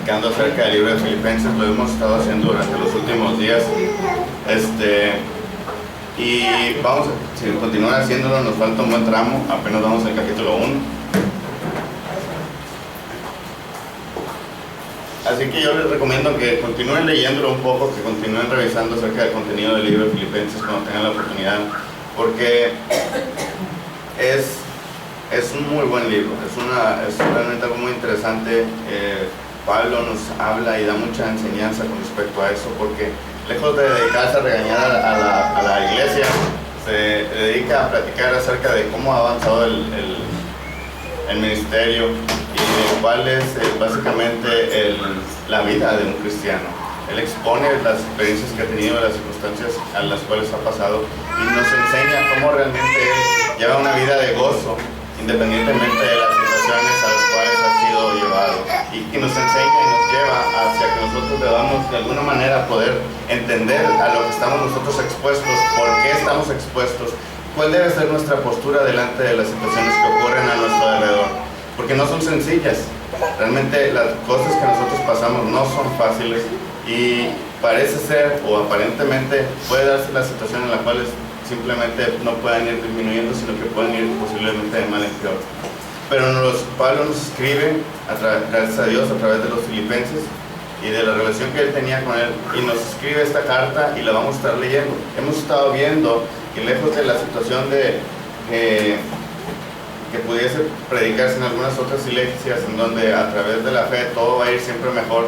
platicando acerca del libro de Filipenses. Lo hemos estado haciendo durante los últimos días. Y vamos a continuar haciéndolo, nos falta un buen tramo, apenas vamos al capítulo 1. Así que yo les recomiendo que continúen leyéndolo un poco, que continúen revisando acerca del contenido del libro de Filipenses cuando tengan la oportunidad, porque es un muy buen libro, es realmente algo muy interesante. Pablo nos habla y da mucha enseñanza con respecto a eso, porque lejos de dedicarse a regañar a la iglesia, se dedica a platicar acerca de cómo ha avanzado el ministerio y de cuál es básicamente la vida de un cristiano. Él expone las experiencias que ha tenido, las circunstancias a las cuales ha pasado, y nos enseña cómo realmente él lleva una vida de gozo independientemente de las situaciones a las cuales ha sido llevado, y nos enseña y nos lleva hacia que nosotros debamos de alguna manera poder entender a lo que estamos nosotros expuestos, por qué estamos expuestos, cuál debe ser nuestra postura delante de las situaciones que ocurren a nuestro alrededor, porque no son sencillas. Realmente las cosas que nosotros pasamos no son fáciles, y parece ser, o aparentemente puede darse la situación en la cual simplemente no puedan ir disminuyendo, sino que pueden ir posiblemente de mal en peor. Pero Pablo nos escribe, gracias a Dios, a través de los filipenses y de la relación que él tenía con él, y nos escribe esta carta y la vamos a estar leyendo. Hemos estado viendo que lejos de la situación que pudiese predicarse en algunas otras iglesias, en donde a través de la fe todo va a ir siempre mejor,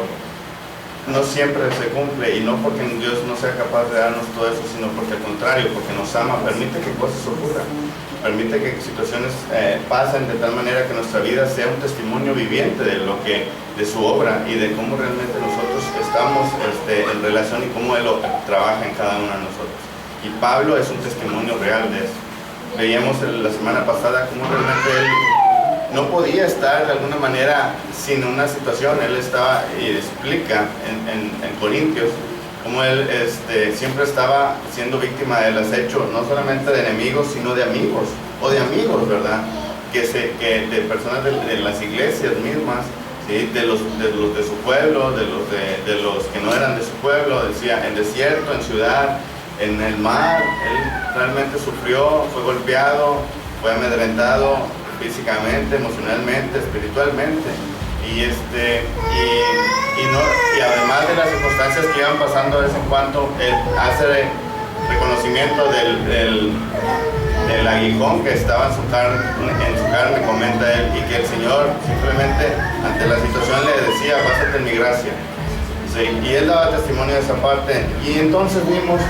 no siempre se cumple, y no porque Dios no sea capaz de darnos todo eso, sino porque al contrario, porque nos ama, permite que cosas ocurran, permite que situaciones pasen de tal manera que nuestra vida sea un testimonio viviente de su obra y de cómo realmente nosotros estamos en relación y cómo Él trabaja en cada uno de nosotros. Y Pablo es un testimonio real de eso. Veíamos la semana pasada cómo realmente él no podía estar de alguna manera sin una situación. Él estaba, y explica en Corintios, cómo él siempre estaba siendo víctima del acecho, no solamente de enemigos, sino de amigos, o de amigos, ¿verdad? De personas de las iglesias mismas, ¿sí? de los de su pueblo, de los que no eran de su pueblo, decía, en desierto, en ciudad, en el mar. Él realmente sufrió, fue golpeado, fue amedrentado físicamente, emocionalmente, espiritualmente, y además de las circunstancias que iban pasando de vez en cuando, él hace reconocimiento del aguijón que estaba en su carne, comenta él, y que el Señor simplemente ante la situación le decía, básate en mi gracia. Sí, y él daba testimonio de esa parte, y entonces vimos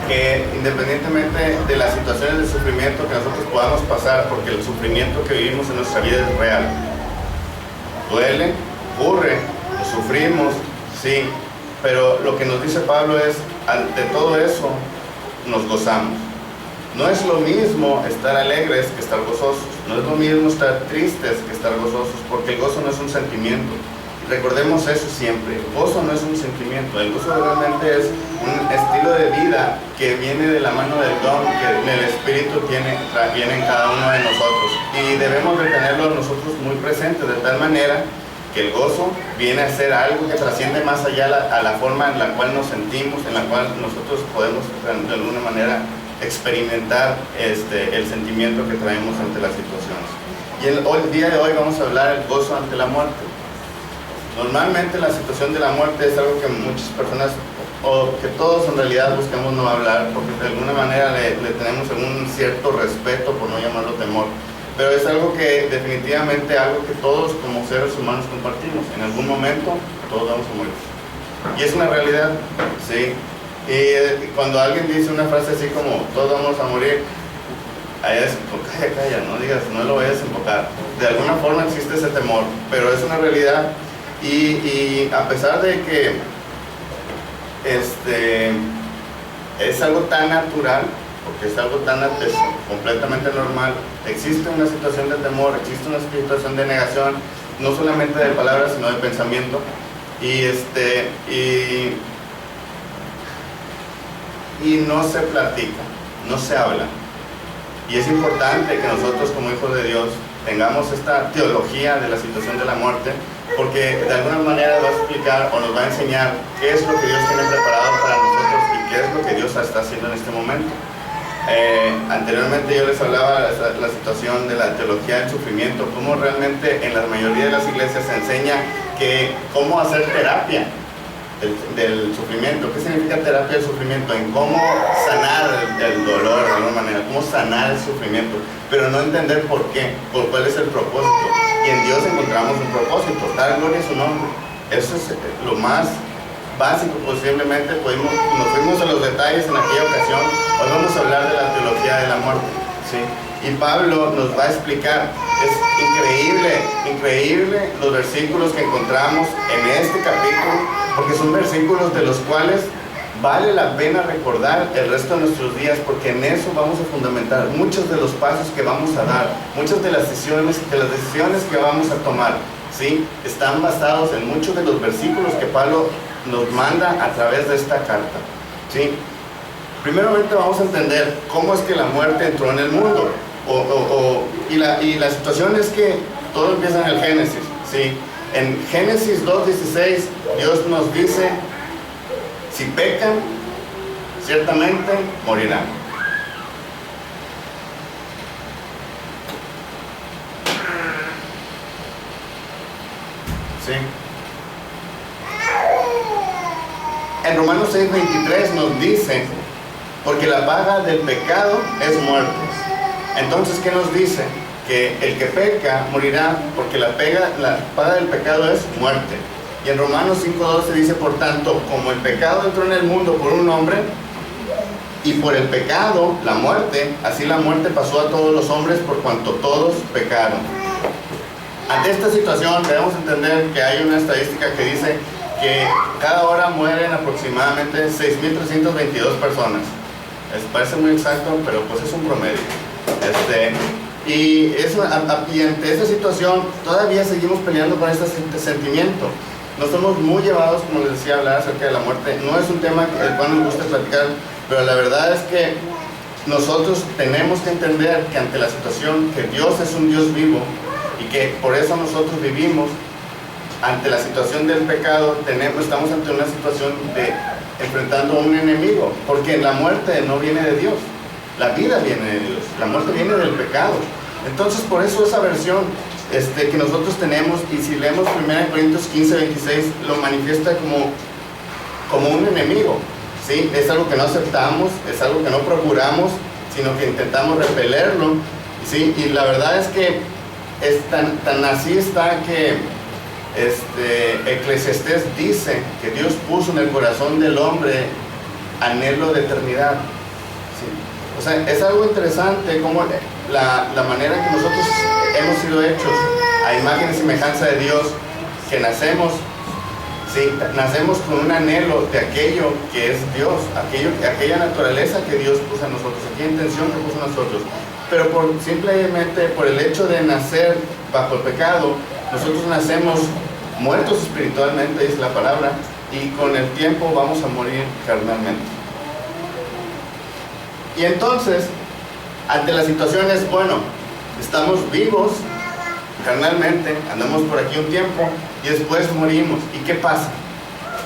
que independientemente de las situaciones de sufrimiento que nosotros podamos pasar, porque el sufrimiento que vivimos en nuestra vida es real, duele, ocurre, lo sufrimos, sí, pero lo que nos dice Pablo es, ante todo eso, nos gozamos. No es lo mismo estar alegres que estar gozosos, no es lo mismo estar tristes que estar gozosos, porque el gozo no es un sentimiento. Recordemos eso siempre, el gozo no es un sentimiento, el gozo realmente es un estilo de vida que viene de la mano del don que el Espíritu viene en cada uno de nosotros, y debemos de tenerlo nosotros muy presente, de tal manera que el gozo viene a ser algo que trasciende más allá a la forma en la cual nos sentimos, en la cual nosotros podemos de alguna manera experimentar el sentimiento que traemos ante las situaciones. Y el día de hoy vamos a hablar del gozo ante la muerte. Normalmente la situación de la muerte es algo que muchas personas, o que todos en realidad buscamos no hablar, porque de alguna manera le tenemos un cierto respeto, por no llamarlo temor, pero es algo que definitivamente, algo que todos como seres humanos compartimos. En algún momento todos vamos a morir, y es una realidad, ¿sí? Y cuando alguien dice una frase así como todos vamos a morir, ahí es, calla, no digas, no lo vayas a invocar. De alguna forma existe ese temor, pero es una realidad. Y a pesar de que es algo tan natural, porque es algo es completamente normal, existe una situación de temor, existe una situación de negación, no solamente de palabras, sino de pensamiento, y no se platica, no se habla. Y es importante que nosotros como hijos de Dios tengamos esta teología de la situación de la muerte, porque de alguna manera va a explicar o nos va a enseñar qué es lo que Dios tiene preparado para nosotros y qué es lo que Dios está haciendo en este momento. Anteriormente yo les hablaba de la situación de la teología del sufrimiento, cómo realmente en la mayoría de las iglesias se enseña que cómo hacer terapia del sufrimiento. ¿Qué significa terapia del sufrimiento? En cómo sanar el dolor de alguna manera, cómo sanar el sufrimiento, pero no entender por qué, por cuál es el propósito. Y en Dios encontramos un propósito, dar gloria a su nombre. Eso es lo más básico. Posiblemente nos fuimos a los detalles en aquella ocasión. Hoy vamos a hablar de la teología de la muerte, ¿sí? Y Pablo nos va a explicar. Es increíble los versículos que encontramos en este capítulo, porque son versículos de los cuales vale la pena recordar el resto de nuestros días, porque en eso vamos a fundamentar muchos de los pasos que vamos a dar, muchas de las decisiones que vamos a tomar, ¿sí? Están basados en muchos de los versículos que Pablo nos manda a través de esta carta, ¿sí? Primeramente vamos a entender cómo es que la muerte entró en el mundo, y la situación es que todo empieza en el Génesis, ¿sí? En Génesis 2:16 Dios nos dice: si pecan, ciertamente morirán. ¿Sí? En Romanos 6:23 nos dice: porque la paga del pecado es muerte. Entonces, ¿qué nos dice? Que el que peca morirá, porque la paga del pecado es muerte. Y en Romanos 5:12 dice: por tanto, como el pecado entró en el mundo por un hombre, y por el pecado la muerte, así la muerte pasó a todos los hombres por cuanto todos pecaron. Ante esta situación debemos entender que hay una estadística que dice que cada hora mueren aproximadamente 6.322 personas. Parece muy exacto, pero pues es un promedio. Y ante esta situación todavía seguimos peleando con este sentimiento. No somos muy llevados, como les decía, a hablar acerca de la muerte. No es un tema del cual nos gusta platicar, pero la verdad es que nosotros tenemos que entender que ante la situación, que Dios es un Dios vivo y que por eso nosotros vivimos. Ante la situación del pecado, estamos ante una situación de enfrentando a un enemigo, porque la muerte no viene de Dios, la vida viene de Dios, la muerte viene del pecado. Entonces, por eso esa versión que nosotros tenemos, y si leemos 1 Corintios 15:26, lo manifiesta como un enemigo, ¿sí? Es algo que no aceptamos, es algo que no procuramos, sino que intentamos repelerlo, ¿sí? Y la verdad es que es tan así está que Eclesiastés dice que Dios puso en el corazón del hombre anhelo de eternidad, ¿sí? O sea, es algo interesante como la manera en que nosotros hemos sido hechos a imagen y semejanza de Dios, que nacemos, ¿sí? Nacemos con un anhelo de aquello que es Dios, aquella naturaleza que Dios puso en nosotros, aquella intención que puso en nosotros, pero simplemente por el hecho de nacer bajo el pecado, nosotros nacemos muertos espiritualmente, dice la palabra, y con el tiempo vamos a morir carnalmente. Y entonces, ante las situaciones, bueno, estamos vivos carnalmente, andamos por aquí un tiempo y después morimos. ¿Y qué pasa?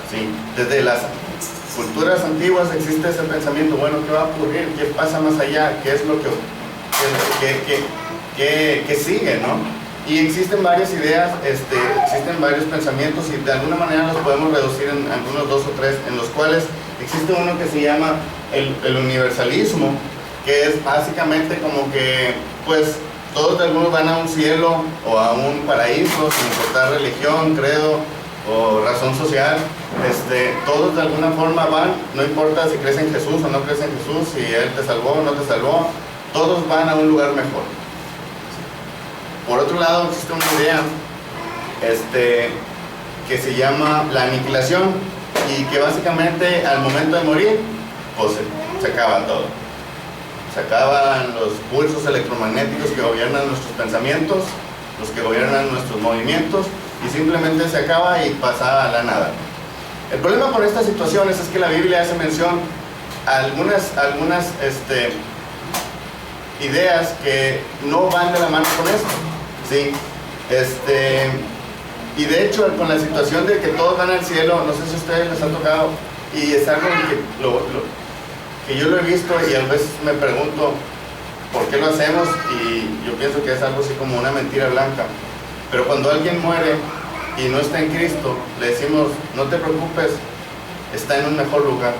Sí, desde las culturas antiguas existe ese pensamiento: bueno, ¿qué va a ocurrir? ¿Qué pasa más allá? ¿Qué es lo que sigue, no? Y existen varias ideas, existen varios pensamientos, y de alguna manera los podemos reducir en algunos 2 o 3, en los cuales existe uno que se llama el universalismo, que es básicamente como que pues todos de algunos van a un cielo o a un paraíso, sin importar religión, credo o razón social. Todos de alguna forma van, no importa si crees en Jesús o no crees en Jesús, si Él te salvó o no te salvó, todos van a un lugar mejor. Por otro lado, existe una idea que se llama la aniquilación, y que básicamente al momento de morir, pues se acaba todo. Se acaban los pulsos electromagnéticos que gobiernan nuestros pensamientos, los que gobiernan nuestros movimientos, y simplemente se acaba y pasa a la nada. El problema con estas situaciones es que la Biblia hace mención a algunas ideas que no van de la mano con esto, ¿sí? Y de hecho, con la situación de que todos van al cielo, no sé si a ustedes les ha tocado, y es algo que yo lo he visto y a veces me pregunto por qué lo hacemos, y yo pienso que es algo así como una mentira blanca. Pero cuando alguien muere y no está en Cristo, le decimos, no te preocupes, está en un mejor lugar.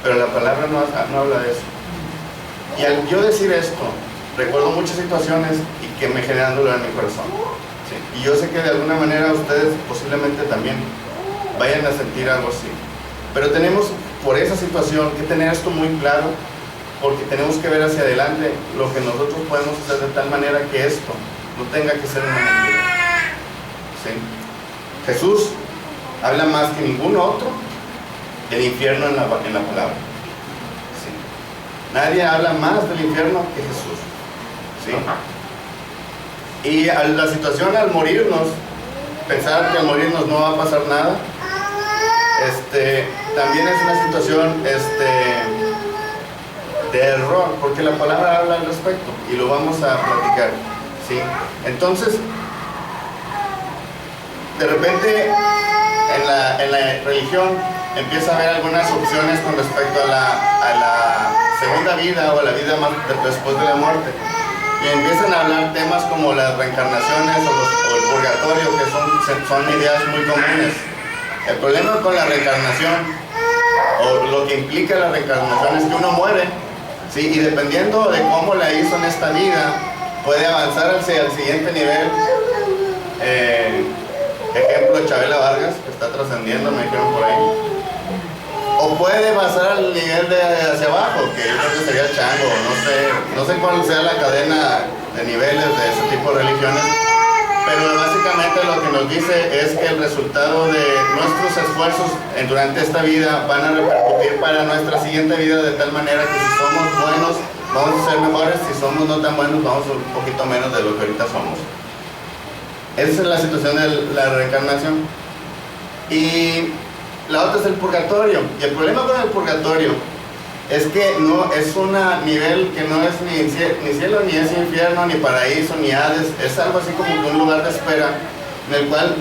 Pero la palabra no habla de eso. Y al yo decir esto, recuerdo muchas situaciones y que me generan dolor en mi corazón. ¿Sí? Y yo sé que de alguna manera ustedes posiblemente también vayan a sentir algo así. Pero tenemos por esa situación que tener esto muy claro, porque tenemos que ver hacia adelante lo que nosotros podemos hacer de tal manera que esto no tenga que ser una mentira. ¿Sí? Jesús habla más que ningún otro del infierno en la palabra. ¿Sí? Nadie habla más del infierno que Jesús. ¿Sí? Y la situación al morirnos, pensar que al morirnos no va a pasar nada, también es una situación de error, porque la palabra habla al respecto y lo vamos a platicar. ¿Sí? Entonces, de repente en la religión empieza a haber algunas opciones con respecto a la segunda vida o a la vida más después de la muerte, y empiezan a hablar temas como las reencarnaciones o el purgatorio, que son ideas muy comunes. El problema con la reencarnación, o lo que implica la reencarnación, es que uno muere, ¿sí? Y dependiendo de cómo la hizo en esta vida, puede avanzar hacia el siguiente nivel. Ejemplo, Chabela Vargas, que está trascendiendo, me dijeron por ahí. O puede pasar al nivel de hacia abajo, que yo creo que sería el chango, no sé cuál sea la cadena de niveles de ese tipo de religiones, pero básicamente lo que nos dice es que el resultado de nuestros esfuerzos durante esta vida van a repercutir para nuestra siguiente vida, de tal manera que si somos buenos vamos a ser mejores, si somos no tan buenos vamos a un poquito menos de lo que ahorita somos. Esa es la situación de la reencarnación. Y la otra es el purgatorio. Y el problema con el purgatorio es que no es un nivel que no es ni cielo, ni es infierno, ni paraíso, ni Hades. Es algo así como un lugar de espera en el cual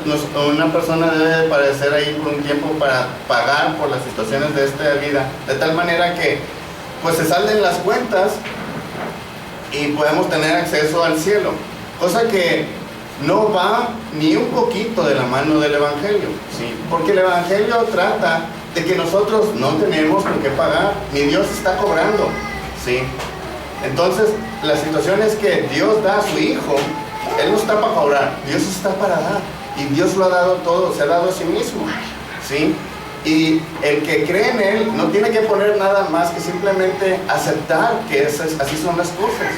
una persona debe padecer ahí por un tiempo para pagar por las situaciones de esta vida, de tal manera que pues se salden las cuentas y podemos tener acceso al cielo, cosa que no va ni un poquito de la mano del Evangelio, ¿sí? Porque el Evangelio trata de que nosotros no tenemos por qué pagar, ni Dios está cobrando, ¿sí? Entonces, la situación es que Dios da a su Hijo, Él no está para cobrar, Dios está para dar, y Dios lo ha dado todo, se ha dado a sí mismo, ¿sí? Y el que cree en Él no tiene que poner nada más que simplemente aceptar que así son las cosas,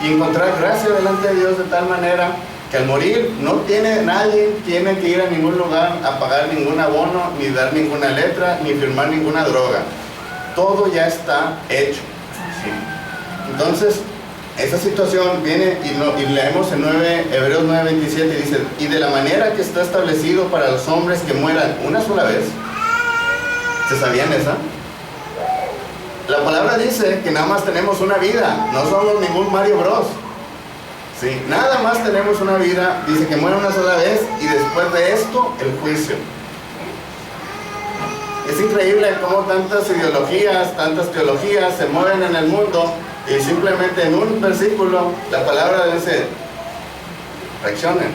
y encontrar gracia delante de Dios de tal manera que al morir nadie tiene que ir a ningún lugar a pagar ningún abono, ni dar ninguna letra, ni firmar ninguna droga. Todo ya está hecho. ¿Sí? Entonces, esa situación viene y leemos en Hebreos 9:27, dice, y de la manera que está establecido para los hombres que mueran una sola vez. ¿Se sabían esa? La palabra dice que nada más tenemos una vida, no somos ningún Mario Bros. Sí, nada más tenemos una vida, dice que muere una sola vez y después de esto el juicio. Es increíble cómo tantas ideologías, tantas teologías se mueven en el mundo y simplemente en un versículo la palabra dice, reaccionen,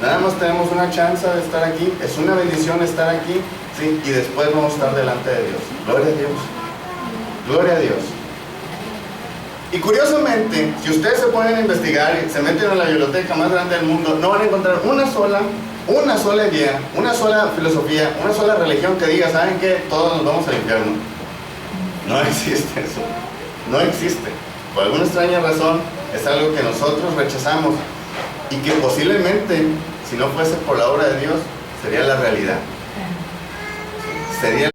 nada más tenemos una chance de estar aquí, es una bendición estar aquí, ¿sí? Y después vamos a estar delante de Dios. Gloria a Dios, gloria a Dios. Y curiosamente, si ustedes se ponen a investigar y se meten a la biblioteca más grande del mundo, no van a encontrar una sola idea, una sola filosofía, una sola religión que diga, ¿saben qué? Todos nos vamos al infierno. No existe eso. No existe. Por alguna extraña razón, es algo que nosotros rechazamos y que posiblemente, si no fuese por la obra de Dios, sería la realidad. Sería